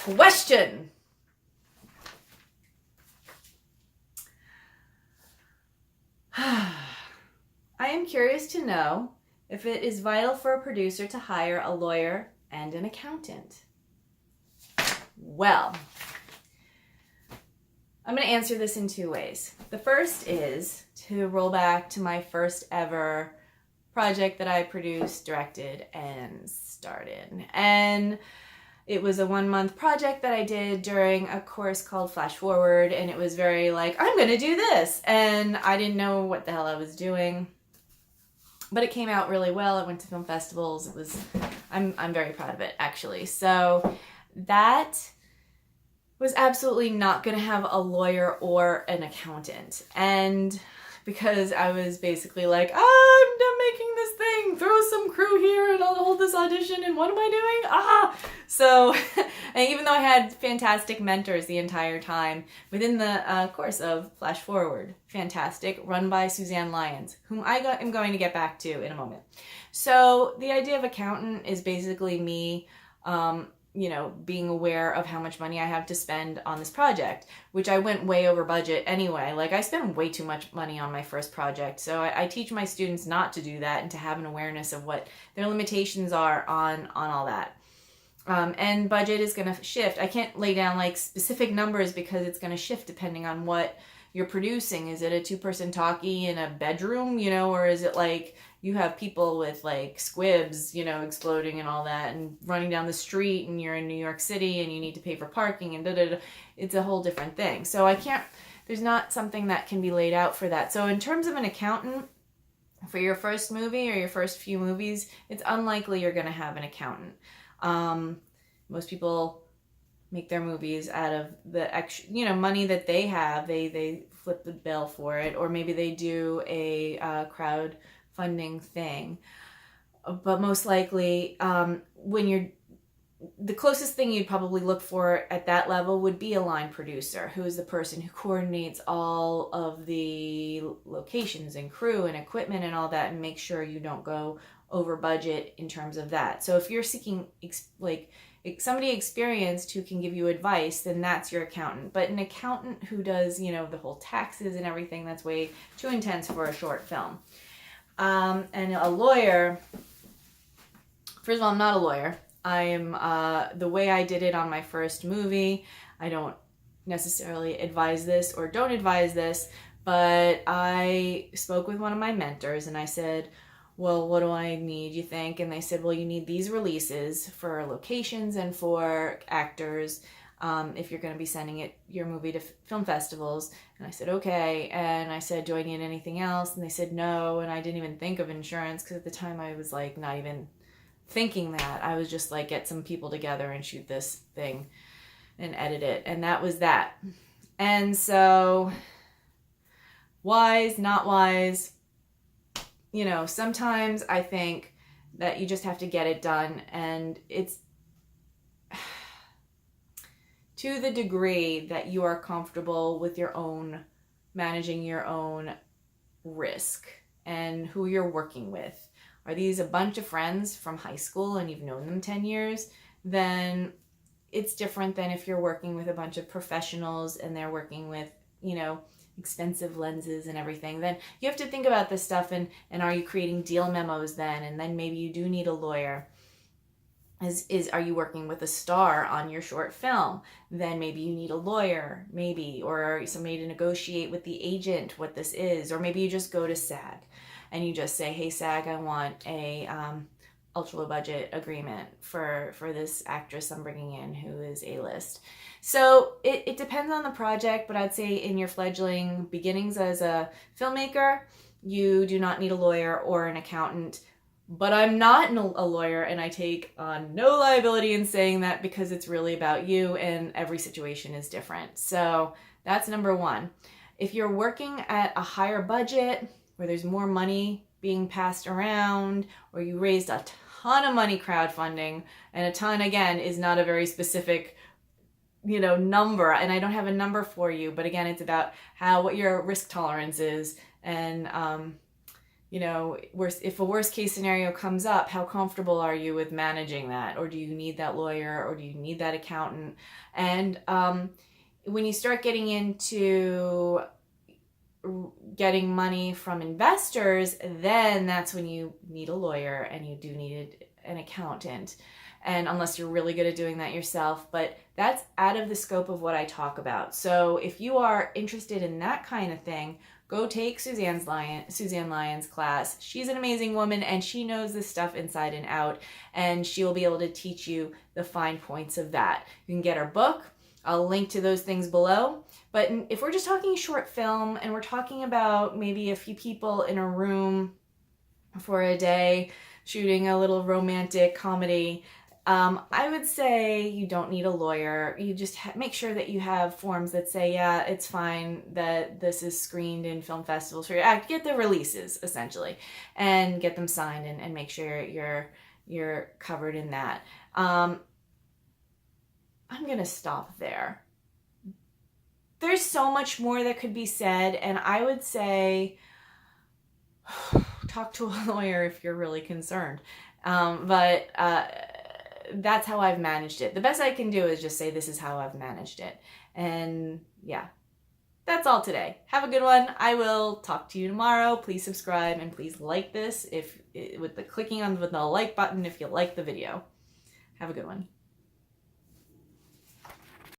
Question. I am curious to know if it is vital for a producer to hire a lawyer and an accountant. Well, I'm going to answer this in two ways. The first is to roll back to my first ever project that I produced, directed, and started. And it was a 1-month project that I did during a course called Flash Forward, and it was very like, I'm going to do this. And I didn't know what the hell I was doing. But it came out really well. It went to film festivals. I'm very proud of it, actually. So that was absolutely not going to have a lawyer or an accountant. And because I was basically like, I'm making this thing, throw some crew here and I'll hold this audition and what am I doing? So, and even though I had fantastic mentors the entire time within the course of Flash Forward, fantastic, run by Suzanne Lyons, whom I am going to get back to in a moment. So the idea of accountant is basically me being aware of how much money I have to spend on this project, which I went way over budget anyway. Like, I spent way too much money on my first project. So I teach my students not to do that and to have an awareness of what their limitations are on all that. And budget is going to shift. I can't lay down like specific numbers because it's going to shift depending on what you're producing. Is it a 2-person talkie in a bedroom, or is it like you have people with like squibs, exploding and all that and running down the street and you're in New York City and you need to pay for parking and da-da-da. It's a whole different thing. So there's not something that can be laid out for that. So in terms of an accountant, for your first movie or your first few movies, it's unlikely you're going to have an accountant. Most people make their movies out of the extra, money that they have. They flip the bill for it, or maybe they do a crowdfunding thing. But most likely, the closest thing you'd probably look for at that level would be a line producer, who is the person who coordinates all of the locations and crew and equipment and all that, and make sure you don't go over budget in terms of that. So if you're seeking somebody experienced who can give you advice, then that's your accountant. But an accountant who does, the whole taxes and everything, that's way too intense for a short film. And a lawyer, first of all, I'm not a lawyer. I am, the way I did it on my first movie, I don't necessarily advise this or don't advise this, but I spoke with one of my mentors and I said, well, what do I need, you think? And they said, well, you need these releases for locations and for actors if you're going to be sending your movie to film festivals. And I said, okay. And I said, do I need anything else? And they said, no. And I didn't even think of insurance because at the time I was like not even thinking that. I was just like, get some people together and shoot this thing and edit it. And that was that. And so, wise, not wise, sometimes I think that you just have to get it done, and it's to the degree that you are comfortable with managing your own risk and who you're working with. Are these a bunch of friends from high school and you've known them 10 years? Then it's different than if you're working with a bunch of professionals and they're working with, expensive lenses and everything. Then you have to think about this stuff and are you creating deal memos then? And then maybe you do need a lawyer. Are you working with a star on your short film? Then maybe you need a lawyer, or somebody to negotiate with the agent what this is. Or maybe you just go to SAG and you just say, hey SAG, I want a ultra low budget agreement for this actress I'm bringing in who is A-list. So it depends on the project, but I'd say in your fledgling beginnings as a filmmaker, you do not need a lawyer or an accountant. But I'm not a lawyer, and I take on no liability in saying that because it's really about you and every situation is different. So that's number one. If you're working at a higher budget where there's more money being passed around, or you raised a ton of money crowdfunding, and a ton, again, is not a very specific number, and I don't have a number for you, but again, it's about what your risk tolerance is, and you know, if a worst case scenario comes up, how comfortable are you with managing that? Or do you need that lawyer, or do you need that accountant? And when you start getting into getting money from investors, then that's when you need a lawyer and you do need an accountant. And unless you're really good at doing that yourself, but that's out of the scope of what I talk about. So if you are interested in that kind of thing, go take Suzanne Lyon's class. She's an amazing woman and she knows this stuff inside and out, and she will be able to teach you the fine points of that. You can get her book. I'll link to those things below. But if we're just talking short film and we're talking about maybe a few people in a room for a day shooting a little romantic comedy, I would say you don't need a lawyer. You just make sure that you have forms that say, yeah, it's fine that this is screened in film festivals for your act. Get the releases, essentially, and get them signed and make sure you're covered in that. I'm going to stop there. There's so much more that could be said, and I would say talk to a lawyer if you're really concerned. But that's how I've managed it. The best I can do is just say this is how I've managed it. And yeah, that's all today. Have a good one. I will talk to you tomorrow. Please subscribe and please like this with the clicking on the like button if you like the video. Have a good one.